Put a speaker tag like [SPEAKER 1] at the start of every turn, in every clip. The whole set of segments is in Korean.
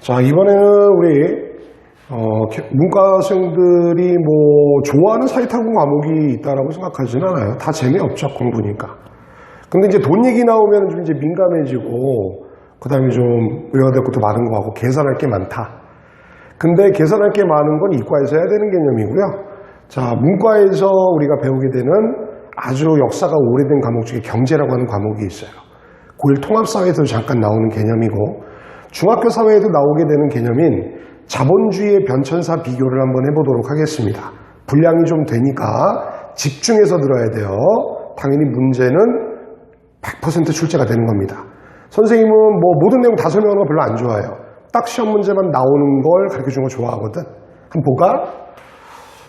[SPEAKER 1] 자, 이번에는 우리 문과생들이 뭐 좋아하는 사회탐구 과목이 있다라고 생각하지는 않아요. 다 재미없죠, 공부니까. 근데 이제 돈 얘기 나오면 좀 이제 민감해지고, 그 다음에 좀 외워야 될 것도 많은 거 같고, 계산할 게 많다. 근데 계산할 게 많은 건 이과에서 해야 되는 개념이고요. 자, 문과에서 우리가 배우게 되는 아주 역사가 오래된 과목 중에 경제라고 하는 과목이 있어요. 고1 통합사회에서 잠깐 나오는 개념이고, 중학교 사회에도 나오게 되는 개념인 자본주의의 변천사 비교를 한번 해보도록 하겠습니다. 분량이 좀 되니까 집중해서 들어야 돼요. 당연히 문제는 100% 출제가 되는 겁니다. 선생님은 뭐 모든 내용 다 설명하는 거 별로 안 좋아해요. 딱 시험 문제만 나오는 걸 가르쳐주는 거 좋아하거든. 한번 볼까?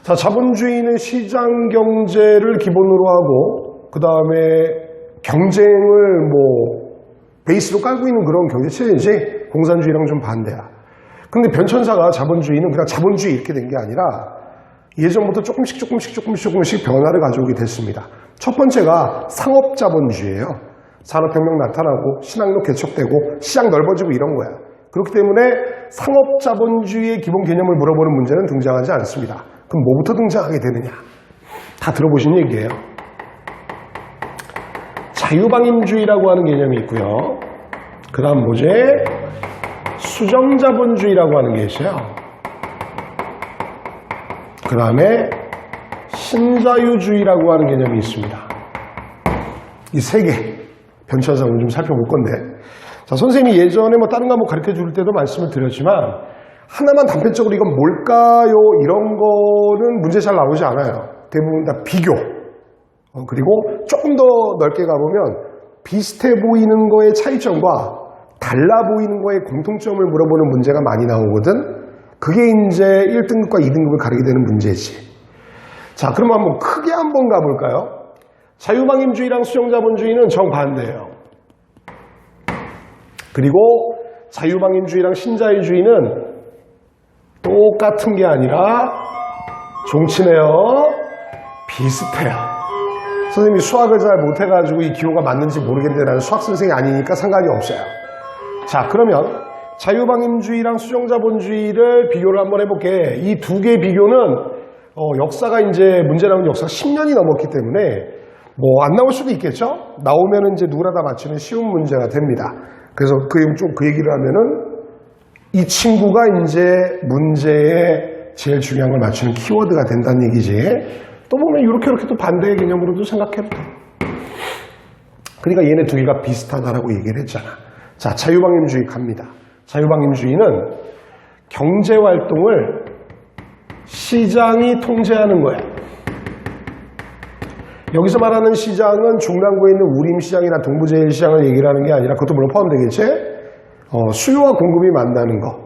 [SPEAKER 1] 자, 자본주의는 시장 경제를 기본으로 하고, 그 다음에 경쟁을 뭐 베이스로 깔고 있는 그런 경제체제인지 공산주의랑 좀 반대야. 근데 변천사가 자본주의는 그냥 자본주의 이렇게 된 게 아니라 예전부터 조금씩 변화를 가져오게 됐습니다. 첫 번째가 상업자본주의예요. 산업혁명 나타나고 신학로 개척되고 시장 넓어지고 이런 거야. 그렇기 때문에 상업자본주의의 기본 개념을 물어보는 문제는 등장하지 않습니다. 그럼 뭐부터 등장하게 되느냐? 다 들어보신 얘기예요. 자유방임주의라고 하는 개념이 있고요. 그 다음 뭐지? 수정자본주의라고 하는 게 있어요. 그 다음에 신자유주의라고 하는 개념이 있습니다. 이 세 개 변천사를 좀 살펴볼 건데, 자, 선생님이 예전에 뭐 다른 과목 가르쳐 줄 때도 말씀을 드렸지만 하나만 단편적으로 이건 뭘까요? 이런 거는 문제 잘 나오지 않아요. 대부분 다 비교. 그리고 조금 더 넓게 가보면 비슷해 보이는 거의 차이점과 달라 보이는 거의 공통점을 물어보는 문제가 많이 나오거든. 그게 이제 1등급과 2등급을 가리게 되는 문제지. 자, 그럼 한번 크게 한번 가볼까요? 자유방임주의랑 수정자본주의는 정반대예요. 그리고 자유방임주의랑 신자유주의는 똑같은 게 아니라 종치네요. 비슷해요. 선생님이 수학을 잘 못해가지고 이 기호가 맞는지 모르겠는데 나는 수학 선생이 아니니까 상관이 없어요. 자, 그러면 자유방임주의랑 수정자본주의를 비교를 한번 해볼게. 이 두 개의 비교는 역사가 이제 문제 나온 역사가 10년이 넘었기 때문에 뭐 안 나올 수도 있겠죠? 나오면은 이제 누구나 다 맞추는 쉬운 문제가 됩니다. 그래서 그 얘기를 하면은 이 친구가 이제 문제의 제일 중요한 걸 맞추는 키워드가 된다는 얘기지. 또 보면 이렇게 또 반대의 개념으로도 생각해도 돼. 그러니까 얘네 두 개가 비슷하다라고 얘기를 했잖아. 자, 자유방임주의 갑니다. 자유방임주의는 경제활동을 시장이 통제하는 거야. 여기서 말하는 시장은 중랑구에 있는 우림시장이나 동부제일시장을 얘기를 하는 게 아니라 그것도 물론 포함되겠지? 수요와 공급이 만나는 거.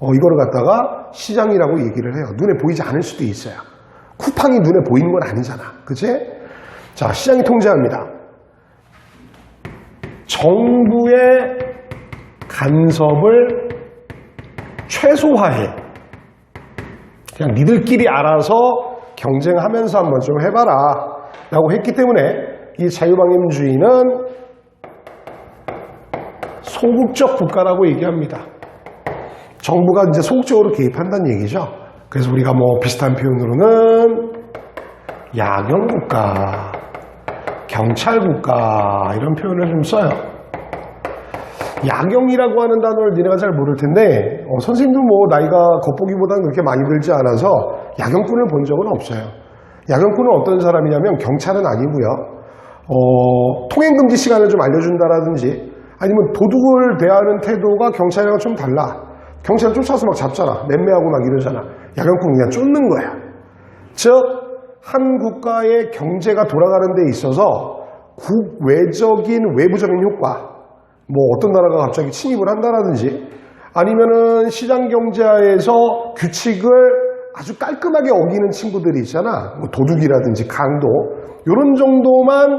[SPEAKER 1] 이거를 갖다가 시장이라고 얘기를 해요. 눈에 보이지 않을 수도 있어요. 쿠팡이 눈에 보이는 건 아니잖아. 그치? 자, 시장이 통제합니다. 정부의 간섭을 최소화해. 그냥 니들끼리 알아서 경쟁하면서 한번 좀 해봐라 라고 했기 때문에 이 자유방임주의는 소극적 국가라고 얘기합니다. 정부가 이제 소극적으로 개입한다는 얘기죠. 그래서 우리가 뭐 비슷한 표현으로는 야경국가, 경찰국가 이런 표현을 좀 써요. 야경이라고 하는 단어를 니네가 잘 모를 텐데 선생님도 뭐 나이가 겉보기보다는 그렇게 많이 들지 않아서 야경꾼을 본 적은 없어요. 야경꾼은 어떤 사람이냐면 경찰은 아니고요. 통행금지 시간을 좀 알려준다라든지 아니면 도둑을 대하는 태도가 경찰이랑 좀 달라. 경찰 쫓아서 막 잡잖아. 맴매하고 막 이러잖아. 야경꾼은 그냥 쫓는 거야. 즉, 한 국가의 경제가 돌아가는 데 있어서 국외적인 외부적인 효과, 뭐 어떤 나라가 갑자기 침입을 한다라든지 아니면은 시장 경제하에서 규칙을 아주 깔끔하게 어기는 친구들이 있잖아. 뭐 도둑이라든지 강도 이런 정도만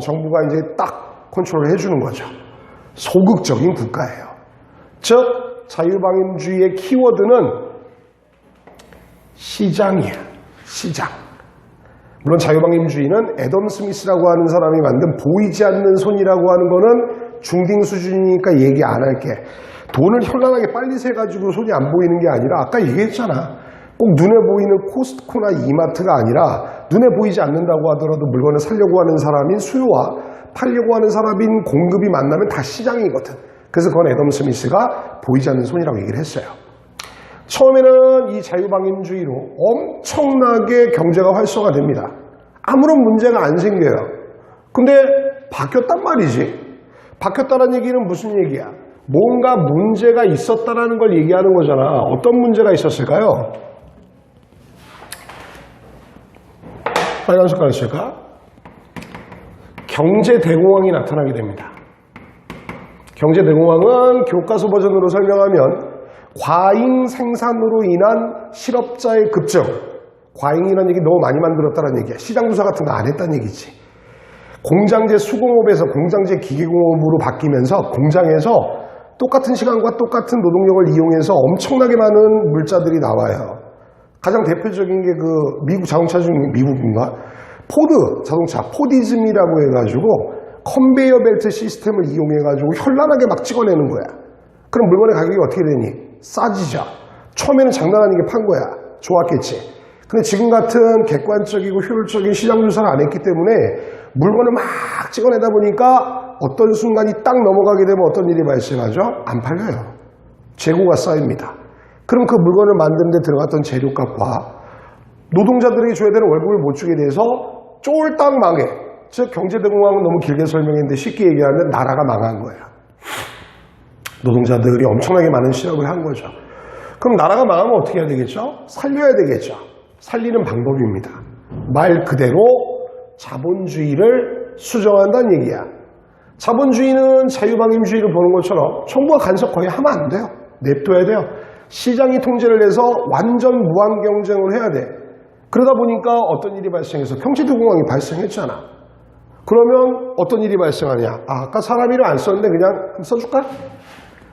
[SPEAKER 1] 정부가 이제 딱 컨트롤을 해주는 거죠. 소극적인 국가예요. 즉 자유방임주의의 키워드는 시장이야. 시장. 물론 자유방임주의는 애덤 스미스라고 하는 사람이 만든 보이지 않는 손이라고 하는 거는 중딩 수준이니까 얘기 안 할게. 돈을 현란하게 빨리 세가지고 손이 안 보이는 게 아니라 아까 얘기했잖아. 꼭 눈에 보이는 코스트코나 이마트가 아니라 눈에 보이지 않는다고 하더라도 물건을 사려고 하는 사람인 수요와 팔려고 하는 사람인 공급이 만나면 다 시장이거든. 그래서 그건 애덤 스미스가 보이지 않는 손이라고 얘기를 했어요. 처음에는 이 자유방임주의로 엄청나게 경제가 활성화됩니다. 아무런 문제가 안 생겨요. 근데 바뀌었단 말이지. 바뀌었다는 얘기는 무슨 얘기야? 뭔가 문제가 있었다는 걸 얘기하는 거잖아. 어떤 문제가 있었을까요? 빨간 색깔 있을까? 경제대공황이 나타나게 됩니다. 경제대공황은 교과서 버전으로 설명하면 과잉 생산으로 인한 실업자의 급증. 과잉이라는 얘기 너무 많이 만들었다는 얘기야. 시장조사 같은 거 안 했다는 얘기지. 공장제 수공업에서 공장제 기계공업으로 바뀌면서 공장에서 똑같은 시간과 똑같은 노동력을 이용해서 엄청나게 많은 물자들이 나와요. 가장 대표적인 게 그 미국 자동차 중 미국인가? 포드 자동차, 포디즘이라고 해가지고 컨베이어 벨트 시스템을 이용해가지고 현란하게 막 찍어내는 거야. 그럼 물건의 가격이 어떻게 되니? 싸지죠. 처음에는 장난 아니게 판 거야. 좋았겠지. 근데 지금 같은 객관적이고 효율적인 시장 조사를 안 했기 때문에 물건을 막 찍어내다 보니까 어떤 순간이 딱 넘어가게 되면 어떤 일이 발생하죠? 안 팔려요. 재고가 쌓입니다. 그럼 그 물건을 만드는 데 들어갔던 재료값과 노동자들에게 줘야 되는 월급을 못 주게 돼서 쫄딱 망해. 즉 경제대공황은 너무 길게 설명했는데 쉽게 얘기하면 나라가 망한 거예요. 노동자들이 엄청나게 많은 실업을 한 거죠. 그럼 나라가 망하면 어떻게 해야 되겠죠? 살려야 되겠죠. 살리는 방법입니다. 말 그대로 자본주의를 수정한다는 얘기야. 자본주의는 자유방임주의를 보는 것처럼 정부가 간섭 거의 하면 안 돼요. 냅둬야 돼요. 시장이 통제를 해서 완전 무한 경쟁을 해야 돼. 그러다 보니까 어떤 일이 발생해서 경제대공황이 발생했잖아. 그러면 어떤 일이 발생하냐? 아까 사람 이름 안 썼는데 그냥 한번 써줄까?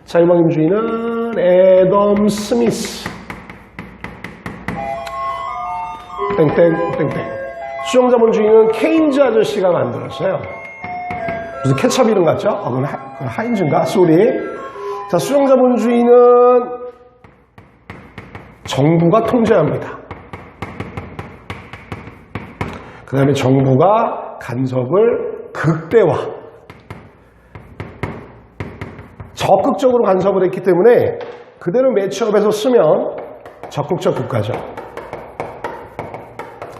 [SPEAKER 1] 자유방임주의는 애덤 스미스 땡땡땡땡. 수정자본주의는 케인즈 아저씨가 만들었어요. 무슨 케첩 이름 같죠? 그건 하인즈인가? 쏘리. 자, 수정자본주의는 정부가 통제합니다. 그 다음에 정부가 간섭을 극대화. 적극적으로 간섭을 했기 때문에 그대로 매치업에서 쓰면 적극적 국가죠.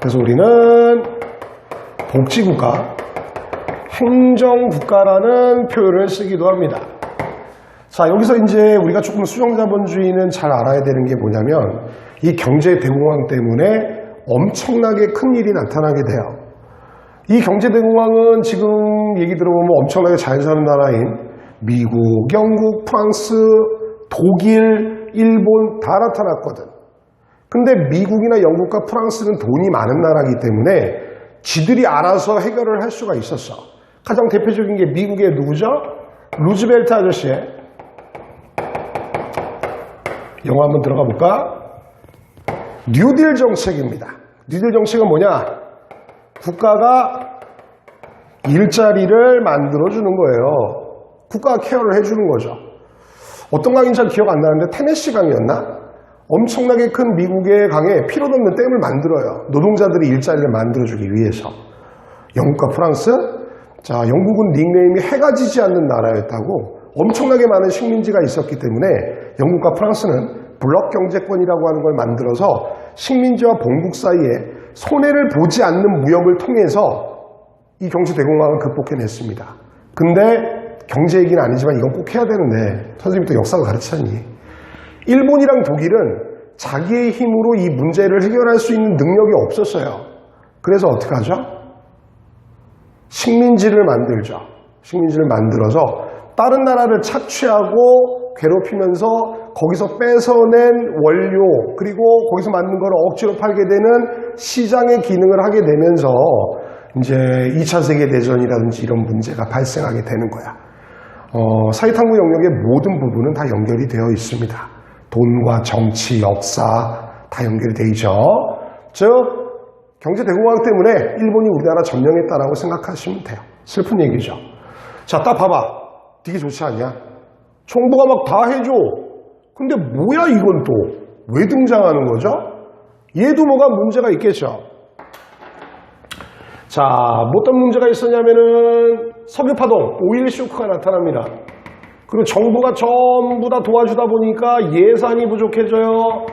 [SPEAKER 1] 그래서 우리는 복지국가, 행정국가라는 표현을 쓰기도 합니다. 자, 여기서 이제 우리가 조금 수정자본주의는 잘 알아야 되는 게 뭐냐면 이 경제대공황 때문에 엄청나게 큰 일이 나타나게 돼요. 이 경제대공황은 지금 얘기 들어보면 엄청나게 잘 사는 나라인 미국, 영국, 프랑스, 독일, 일본 다 나타났거든. 근데 미국이나 영국과 프랑스는 돈이 많은 나라이기 때문에 지들이 알아서 해결을 할 수가 있었어. 가장 대표적인 게 미국의 누구죠? 루즈벨트 아저씨의 영화 한번 들어가 볼까? 뉴딜 정책입니다. 뉴딜 정책은 뭐냐? 국가가 일자리를 만들어주는 거예요. 국가가 케어를 해주는 거죠. 어떤 강인지 잘 기억 안 나는데 테네시 강이었나? 엄청나게 큰 미국의 강에 필요도 없는 댐을 만들어요. 노동자들이 일자리를 만들어주기 위해서. 영국과 프랑스? 자, 영국은 닉네임이 해가 지지 않는 나라였다고 엄청나게 많은 식민지가 있었기 때문에 영국과 프랑스는 블록 경제권이라고 하는 걸 만들어서 식민지와 본국 사이에 손해를 보지 않는 무역을 통해서 이 경제대공황을 극복해냈습니다. 근데 경제 얘기는 아니지만 이건 꼭 해야 되는데 선생님이 또 역사가 가르치니 일본이랑 독일은 자기의 힘으로 이 문제를 해결할 수 있는 능력이 없었어요. 그래서 어떻게 하죠? 식민지를 만들죠. 식민지를 만들어서 다른 나라를 착취하고 괴롭히면서 거기서 뺏어낸 원료 그리고 거기서 만든 걸 억지로 팔게 되는 시장의 기능을 하게 되면서 이제 2차 세계대전이라든지 이런 문제가 발생하게 되는 거야. 사회탐구 영역의 모든 부분은 다 연결이 되어 있습니다. 돈과 정치, 역사 다 연결이 되어 있죠. 즉 경제대공황 때문에 일본이 우리나라 점령했다라고 생각하시면 돼요. 슬픈 얘기죠. 자, 딱 봐봐. 되게 좋지 않냐? 정부가 막 다 해줘. 근데 뭐야 이건 또 왜 등장하는 거죠? 얘도 뭐가 문제가 있겠죠. 자, 뭐 어떤 문제가 있었냐면은 석유파동, 오일 쇼크가 나타납니다. 그리고 정부가 전부 다 도와주다 보니까 예산이 부족해져요.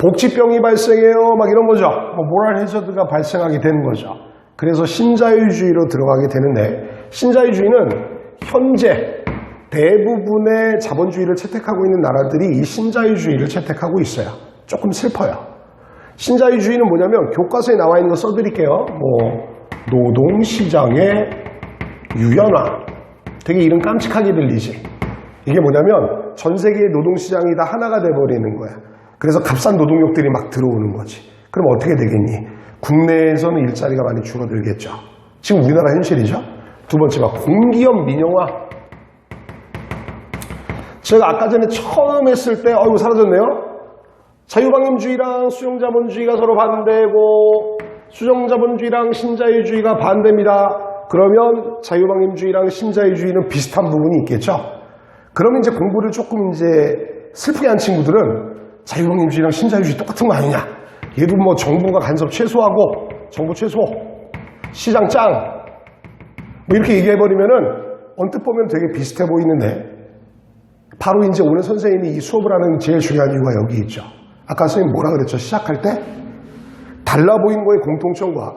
[SPEAKER 1] 복지병이 발생해요. 막 이런 거죠. 모랄 해저드가 발생하게 되는 거죠. 그래서 신자유주의로 들어가게 되는데, 신자유주의는 현재 대부분의 자본주의를 채택하고 있는 나라들이 이 신자유주의를 채택하고 있어요. 조금 슬퍼요. 신자유주의는 뭐냐면 교과서에 나와 있는 거 써드릴게요. 노동시장의 유연화. 되게 이름 깜찍하게 들리지. 이게 뭐냐면 전 세계의 노동시장이 다 하나가 돼버리는 거야. 그래서 값싼 노동력들이 막 들어오는 거지. 그럼 어떻게 되겠니? 국내에서는 일자리가 많이 줄어들겠죠. 지금 우리나라 현실이죠. 두 번째가 공기업 민영화. 제가 아까 전에 처음 했을 때 사라졌네요. 자유방임주의랑 수용자본주의가 서로 반대고 수용자본주의랑 신자유주의가 반대입니다. 그러면 자유방임주의랑 신자유주의는 비슷한 부분이 있겠죠. 그러면 이제 공부를 조금 이제 슬프게 한 친구들은 자유방임주의랑 신자유주의 똑같은 거 아니냐. 얘도 뭐 정부가 간섭 최소하고 정부 최소, 시장 짱 뭐 이렇게 얘기해버리면은 언뜻 보면 되게 비슷해 보이는데 바로 이제 오늘 선생님이 이 수업을 하는 제일 중요한 이유가 여기 있죠. 아까 선생님 뭐라 그랬죠? 시작할 때 달라 보이는 거의 공통점과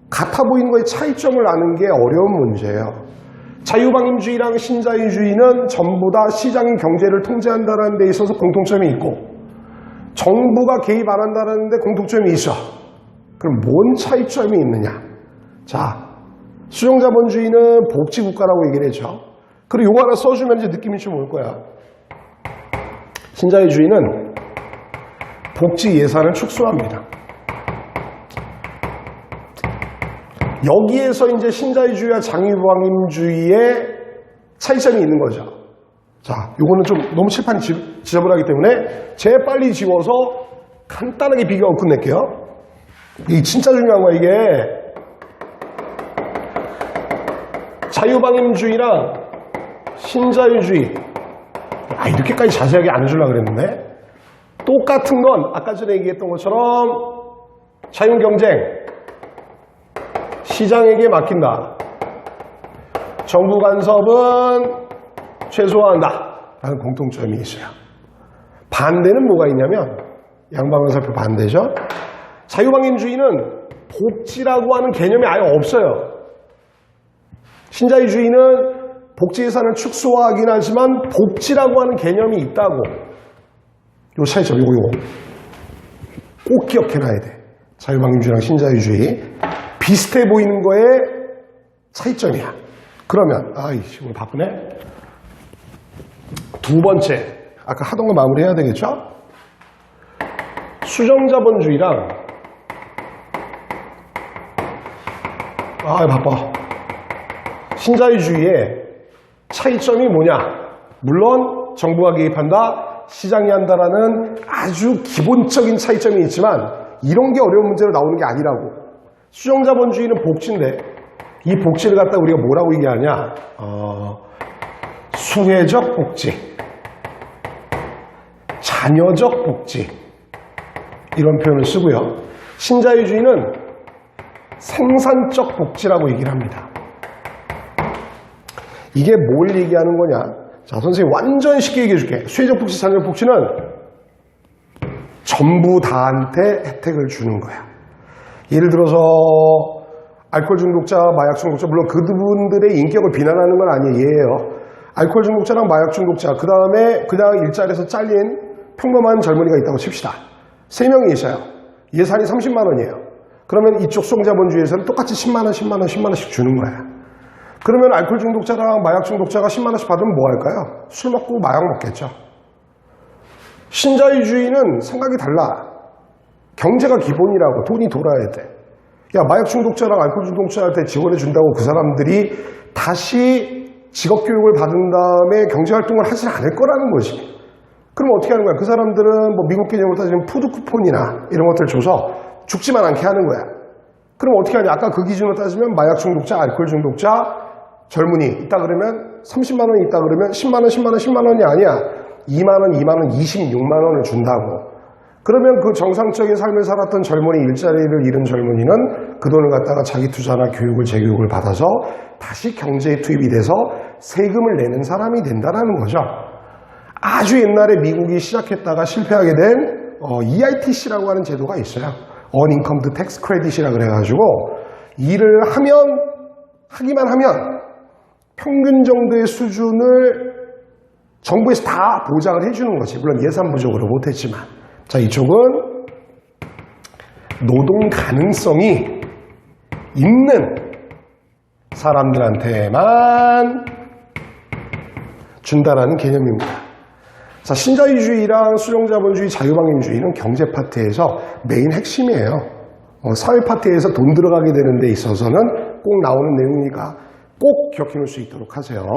[SPEAKER 1] 같아 보이는 거의 차이점을 아는 게 어려운 문제예요. 자유방임주의랑 신자유주의는 전부 다 시장이 경제를 통제한다는 데 있어서 공통점이 있고 정부가 개입 안 한다는 데 공통점이 있어. 그럼 뭔 차이점이 있느냐? 자, 수용자본주의는 복지국가라고 얘기를 했죠. 그리고 요거 하나 써주면 이제 느낌이 좀 올 거야. 신자유주의는 복지 예산을 축소합니다. 여기에서 이제 신자유주의와 자유방임주의의 차이점이 있는 거죠. 자, 요거는 좀 너무 칠판이 지저분하기 때문에 재빨리 지워서 간단하게 비교하고 끝낼게요. 이게 진짜 중요한 거야, 이게. 자유방임주의랑 신자유주의. 이렇게까지 자세하게 안 해주려고 그랬는데. 똑같은 건 아까 전에 얘기했던 것처럼 자유경쟁, 시장에게 맡긴다. 정부 간섭은 최소화한다. 라는 공통점이 있어요. 반대는 뭐가 있냐면 양방향 살펴 반대죠. 자유방임주의는 복지라고 하는 개념이 아예 없어요. 신자유주의는 복지 예산을 축소하긴 하지만 복지라고 하는 개념이 있다고. 요 차이점, 요거 꼭 기억해놔야 돼. 자유방임주의랑 신자유주의 비슷해 보이는 거에 차이점이야. 그러면 아이씨 오늘 바쁘네. 두 번째, 아까 하던 거 마무리해야 되겠죠? 수정자본주의랑 바빠. 신자유주의의 차이점이 뭐냐? 물론 정부가 개입한다, 시장이 한다라는 아주 기본적인 차이점이 있지만 이런 게 어려운 문제로 나오는 게 아니라고. 수정자본주의는 복지인데 이 복지를 갖다 우리가 뭐라고 얘기하냐? 수혜적 복지, 자녀적 복지 이런 표현을 쓰고요. 신자유주의는 생산적 복지라고 얘기를 합니다. 이게 뭘 얘기하는 거냐? 자, 선생님 완전 쉽게 얘기해 줄게. 수혜적 복지, 자녀적 복지는 전부 다한테 혜택을 주는 거야. 예를 들어서 알코올 중독자, 마약 중독자, 물론 그분들의 인격을 비난하는 건 아니에요. 알코올 중독자랑 마약 중독자, 그 다음에 그냥 일자리에서 잘린 평범한 젊은이가 있다고 칩시다. 3명이 있어요. 예산이 30만 원이에요. 그러면 이쪽 수용자본주의에서는 똑같이 10만 원, 10만 원, 10만 원씩 주는 거야. 그러면 알코올 중독자랑 마약 중독자가 10만 원씩 받으면 뭐 할까요? 술 먹고 마약 먹겠죠. 신자유주의는 생각이 달라. 경제가 기본이라고. 돈이 돌아야 돼. 야, 마약 중독자랑 알코올 중독자한테 지원해 준다고 그 사람들이 다시 직업교육을 받은 다음에 경제활동을 하지 않을 거라는 거지. 그럼 어떻게 하는 거야? 그 사람들은 뭐 미국 개념으로 따지면 푸드 쿠폰이나 이런 것들 줘서 죽지만 않게 하는 거야. 그럼 어떻게 하냐? 아까 그 기준으로 따지면 마약 중독자, 알코올 중독자, 젊은이 있다 그러면 30만 원이 있다 그러면 10만 원, 10만 원, 10만 원이 아니야. 2만 원, 2만 원, 26만 원을 준다고. 그러면 그 정상적인 삶을 살았던 젊은이, 일자리를 잃은 젊은이는 그 돈을 갖다가 자기 투자나 교육을, 재교육을 받아서 다시 경제에 투입이 돼서 세금을 내는 사람이 된다는 거죠. 아주 옛날에 미국이 시작했다가 실패하게 된 EITC라고 하는 제도가 있어요. Unincomed Tax Credit이라 그래가지고 일을 하기만 하면 평균 정도의 수준을 정부에서 다 보장을 해주는 거지. 물론 예산 부족으로 못했지만. 자, 이쪽은 노동 가능성이 있는 사람들한테만 준다라는 개념입니다. 자, 신자유주의랑 수용자본주의, 자유방임주의는 경제 파트에서 메인 핵심이에요. 사회 파트에서 돈 들어가게 되는 데 있어서는 꼭 나오는 내용이니까 꼭 기억해 놓을 수 있도록 하세요.